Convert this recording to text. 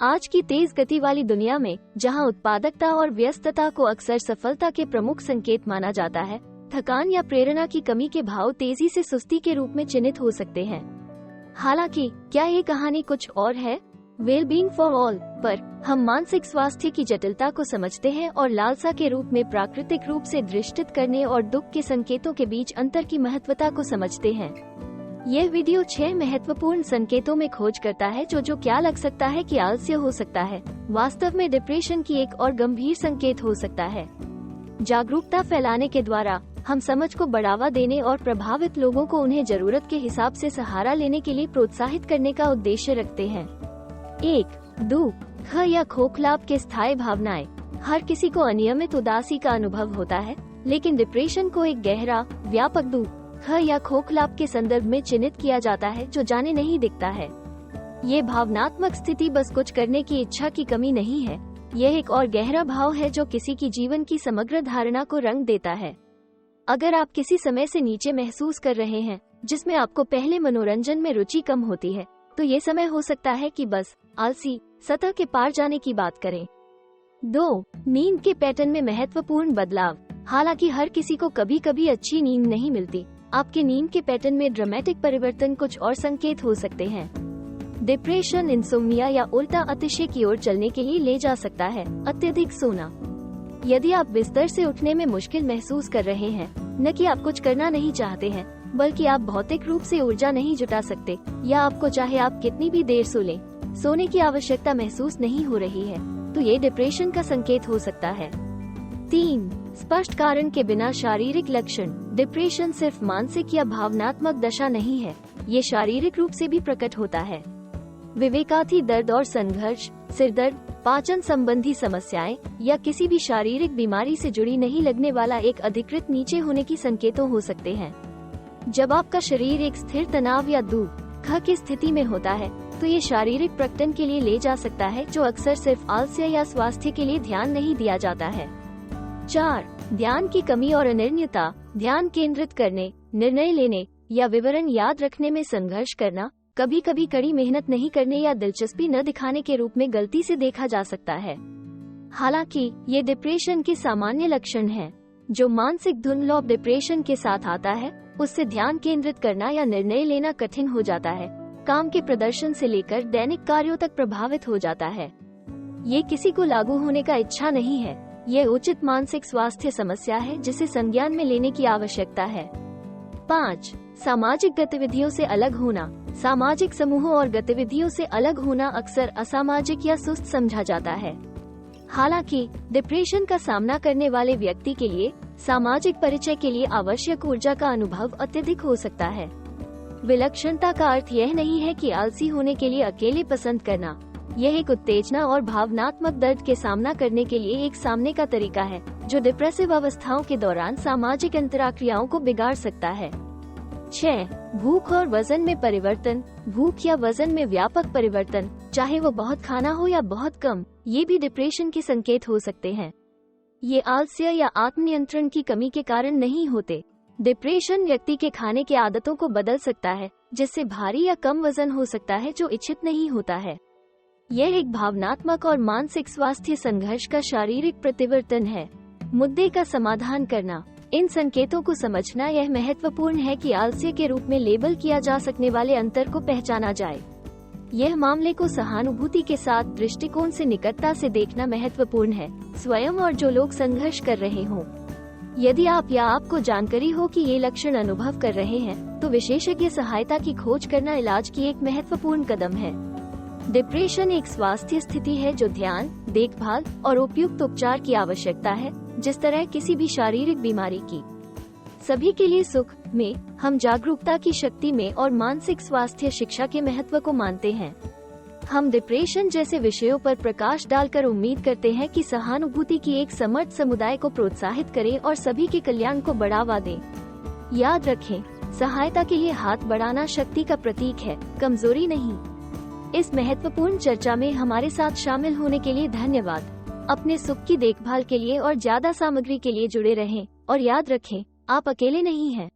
आज की तेज गति वाली दुनिया में, जहां उत्पादकता और व्यस्तता को अक्सर सफलता के प्रमुख संकेत माना जाता है, थकान या प्रेरणा की कमी के भाव तेजी से सुस्ती के रूप में चिन्हित हो सकते हैं। हालांकि क्या ये कहानी कुछ और है? वेल बीइंग फॉर ऑल पर हम मानसिक स्वास्थ्य की जटिलता को समझते हैं और लालसा के रूप में प्राकृतिक रूप से दृष्टित करने और दुख के संकेतों के बीच अंतर की महत्वता को समझते हैं। यह वीडियो 6 महत्वपूर्ण संकेतों में खोज करता है जो क्या लग सकता है कि आलस्य हो सकता है, वास्तव में डिप्रेशन की एक और गंभीर संकेत हो सकता है। जागरूकता फैलाने के द्वारा हम समझ को बढ़ावा देने और प्रभावित लोगों को उन्हें जरूरत के हिसाब से सहारा लेने के लिए प्रोत्साहित करने का उद्देश्य रखते हैं। 1. दुख या खोखलाप के स्थायी भावनाएं। हर किसी को अनियमित उदासी का अनुभव होता है, लेकिन डिप्रेशन को एक गहरा, व्यापक दुख या खोखलाप के संदर्भ में चिन्हित किया जाता है जो जाने नहीं दिखता है। ये भावनात्मक स्थिति बस कुछ करने की इच्छा की कमी नहीं है, यह एक और गहरा भाव है जो किसी की जीवन की समग्र धारणा को रंग देता है। अगर आप किसी समय से नीचे महसूस कर रहे हैं, जिसमें आपको पहले मनोरंजन में रुचि कम होती है, तो ये समय हो सकता है कि बस आलसी सतह के पार जाने की बात करें। 2. नींद के पैटर्न में महत्वपूर्ण बदलाव। हालांकि हर किसी को कभी कभी अच्छी नींद नहीं मिलती, आपके नींद के पैटर्न में ड्रामेटिक परिवर्तन कुछ और संकेत हो सकते हैं। डिप्रेशन इंसोम्निया या उल्टा अतिशय की ओर चलने के लिए ले जा सकता है। अत्यधिक सोना। यदि आप बिस्तर से उठने में मुश्किल महसूस कर रहे हैं, न कि आप कुछ करना नहीं चाहते हैं, बल्कि आप भौतिक रूप से ऊर्जा नहीं जुटा सकते, या आपको चाहे आप कितनी भी देर सो लें, सोने की आवश्यकता महसूस नहीं हो रही है, तो ये डिप्रेशन का संकेत हो सकता है। 3. स्पष्ट कारण के बिना शारीरिक लक्षण। डिप्रेशन सिर्फ मानसिक या भावनात्मक दशा नहीं है, ये शारीरिक रूप से भी प्रकट होता है। विवेकाधीन दर्द और संघर्ष, सिरदर्द, पाचन संबंधी समस्याएं या किसी भी शारीरिक बीमारी से जुड़ी नहीं लगने वाला एक अधिकृत नीचे होने की संकेतों हो सकते हैं। जब आपका शरीर एक स्थिर तनाव या दुख की स्थिति में होता है, तो ये शारीरिक प्रकटन के लिए ले जा सकता है जो अक्सर सिर्फ आलस्य या स्वास्थ्य के लिए ध्यान नहीं दिया जाता है। 4. ध्यान की कमी और अनिर्णयता। ध्यान केंद्रित करने, निर्णय लेने या विवरण याद रखने में संघर्ष करना कभी कभी कड़ी मेहनत नहीं करने या दिलचस्पी न दिखाने के रूप में गलती से देखा जा सकता है। हालांकि ये डिप्रेशन के सामान्य लक्षण हैं। जो मानसिक धुंधलाप डिप्रेशन के साथ आता है, उससे ध्यान केंद्रित करना या निर्णय लेना कठिन हो जाता है, काम के प्रदर्शन से लेकर दैनिक कार्यों तक प्रभावित हो जाता है। ये किसी को लागू होने का इच्छा नहीं है, यह उचित मानसिक स्वास्थ्य समस्या है जिसे संज्ञान में लेने की आवश्यकता है। 5. सामाजिक गतिविधियों से अलग होना। सामाजिक समूहों और गतिविधियों से अलग होना अक्सर असामाजिक या सुस्त समझा जाता है। हालांकि डिप्रेशन का सामना करने वाले व्यक्ति के लिए सामाजिक परिचय के लिए आवश्यक ऊर्जा का अनुभव अत्यधिक हो सकता है। विलक्षणता का अर्थ यह नहीं है कि आलसी होने के लिए अकेले पसंद करना, यह एक उत्तेजना और भावनात्मक दर्द के सामना करने के लिए एक सामने का तरीका है, जो डिप्रेसिव अवस्थाओं के दौरान सामाजिक अंतराक्रियाओं को बिगाड़ सकता है। 6. भूख और वजन में परिवर्तन। भूख या वजन में व्यापक परिवर्तन, चाहे वो बहुत खाना हो या बहुत कम, ये भी डिप्रेशन के संकेत हो सकते हैं। ये आलस्य या आत्मनियंत्रण की कमी के कारण नहीं होते। डिप्रेशन व्यक्ति के खाने के आदतों को बदल सकता है, जिससे भारी या कम वजन हो सकता है जो इच्छित नहीं होता है। यह एक भावनात्मक और मानसिक स्वास्थ्य संघर्ष का शारीरिक प्रतिवर्तन है। मुद्दे का समाधान करना। इन संकेतों को समझना यह महत्वपूर्ण है कि आलस्य के रूप में लेबल किया जा सकने वाले अंतर को पहचाना जाए। यह मामले को सहानुभूति के साथ दृष्टिकोण से निकटता से देखना महत्वपूर्ण है, स्वयं और जो लोग संघर्ष कर रहे हों। यदि आप या आपको जानकारी हो कि ये लक्षण अनुभव कर रहे हैं, तो विशेषज्ञ सहायता की खोज करना इलाज की एक महत्वपूर्ण कदम है। डिप्रेशन एक स्वास्थ्य स्थिति है जो ध्यान, देखभाल और उपयुक्त उपचार की आवश्यकता है, जिस तरह किसी भी शारीरिक बीमारी की। सभी के लिए सुख में हम जागरूकता की शक्ति में और मानसिक स्वास्थ्य शिक्षा के महत्व को मानते हैं। हम डिप्रेशन जैसे विषयों पर प्रकाश डालकर उम्मीद करते हैं कि सहानुभूति की एक समर्थ समुदाय को प्रोत्साहित करें और सभी के कल्याण को बढ़ावा दें। याद रखें, सहायता के लिए हाथ बढ़ाना शक्ति का प्रतीक है, कमजोरी नहीं। इस महत्वपूर्ण चर्चा में हमारे साथ शामिल होने के लिए धन्यवाद। अपने सुख की देखभाल के लिए और ज्यादा सामग्री के लिए जुड़े रहें और याद रखें, आप अकेले नहीं हैं।